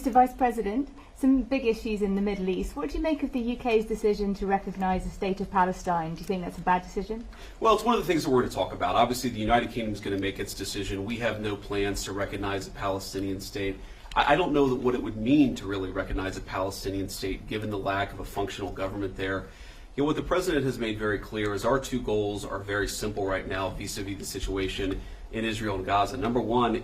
Mr. Vice President, some big issues in the Middle East. What do you make of the UK's decision to recognise the state of Palestine? Do you think that's a bad decision? Well, it's one of the things that we're going to talk about. Obviously, the United Kingdom is going to make its decision. We have no plans to recognize a Palestinian state. I don't know what it would mean to really recognize a Palestinian state, given the lack of a functional government there. You know, what the president has made very clear is our two goals are very simple right now vis-a-vis the situation in Israel and Gaza. Number one,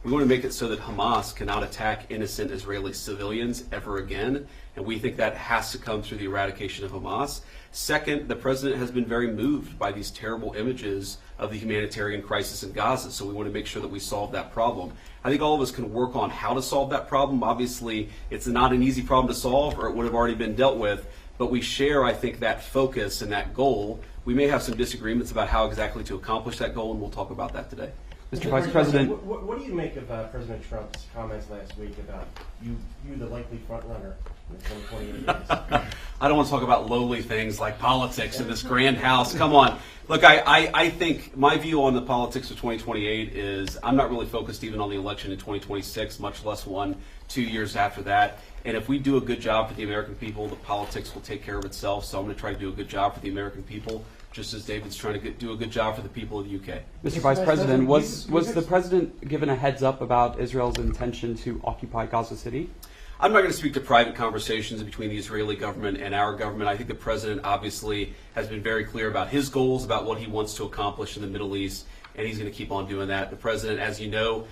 we want to make it so that Hamas cannot attack innocent Israeli civilians ever again, and we think that has to come through the eradication of Hamas. Second, the president has been very moved by these terrible images of the humanitarian crisis in Gaza, so we want to make sure that we solve that problem. I think all of us can work on how to solve that problem. Obviously, it's not an easy problem to solve, or it would have already been dealt with, but we share, I think, that focus and that goal. We may have some disagreements about how exactly to accomplish that goal, and we'll talk about that today. Mr. Vice President, what do you make of President Trump's comments last week about you the likely front runner in the 2028 race? I don't want to talk about lowly things like politics in this grand house. Come on. Look, I think my view on the politics of 2028 is I'm not really focused even on the election in 2026, much less 1-2 years after that. And if we do a good job for the American people, the politics will take care of itself. So I'm going to try to do a good job for the American people, just as David's trying to do a good job for the people of the UK. Mr. Vice President, was the president given a heads up about Israel's intention to occupy Gaza City? I'm not going to speak to private conversations between the Israeli government and our government. I think the president obviously has been very clear about his goals, about what he wants to accomplish in the Middle East, and he's going to keep on doing that. The president, as you know,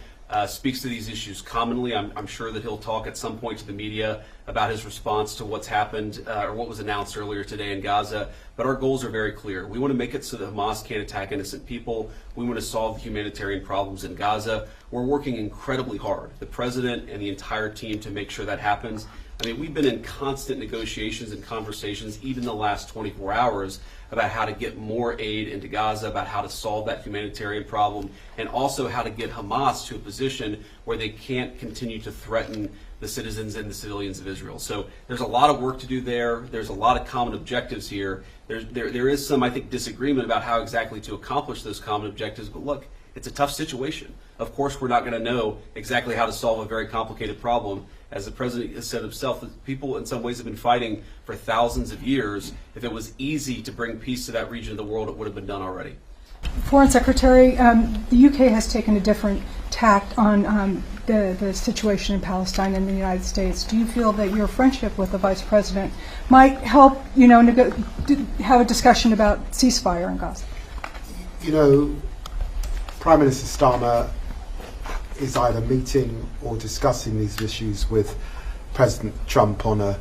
speaks to these issues commonly. I'm sure that he'll talk at some point to the media about his response to what's happened or what was announced earlier today in Gaza. But our goals are very clear. We want to make it so that Hamas can't attack innocent people. We want to solve the humanitarian problems in Gaza. We're working incredibly hard, the president and the entire team, to make sure that happens. I mean, we've been in constant negotiations and conversations, even the last 24 hours, about how to get more aid into Gaza, about how to solve that humanitarian problem, and also how to get Hamas to a position where they can't continue to threaten the citizens and the civilians of Israel. So there's a lot of work to do there. There's a lot of common objectives here. There is some, I think, disagreement about how exactly to accomplish those common objectives, but look, it's a tough situation. Of course, we're not going to know exactly how to solve a very complicated problem. As the president has said himself, people in some ways have been fighting for thousands of years. If it was easy to bring peace to that region of the world, it would have been done already. Foreign Secretary, the UK has taken a different tact on the situation in Palestine than the United States. Do you feel that your friendship with the Vice President might help, have a discussion about ceasefire in Gaza? You know, Prime Minister Starmer is either meeting or discussing these issues with President Trump on a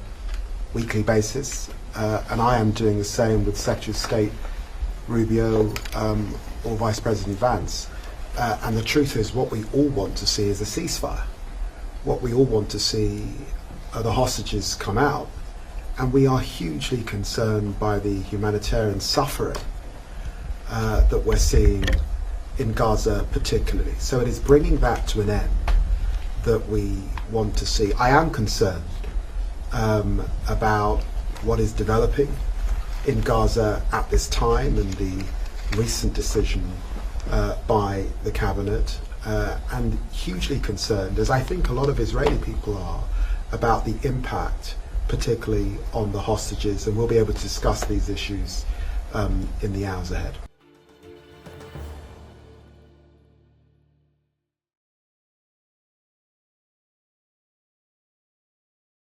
weekly basis, and I am doing the same with Secretary of State Rubio or Vice President Vance. And the truth is, what we all want to see is a ceasefire. What we all want to see are the hostages come out, and we are hugely concerned by the humanitarian suffering that we're seeing in Gaza particularly. So it is bringing that to an end that we want to see. I am concerned about what is developing in Gaza at this time and the recent decision by the cabinet, and hugely concerned, as I think a lot of Israeli people are, about the impact, particularly on the hostages, and we'll be able to discuss these issues in the hours ahead.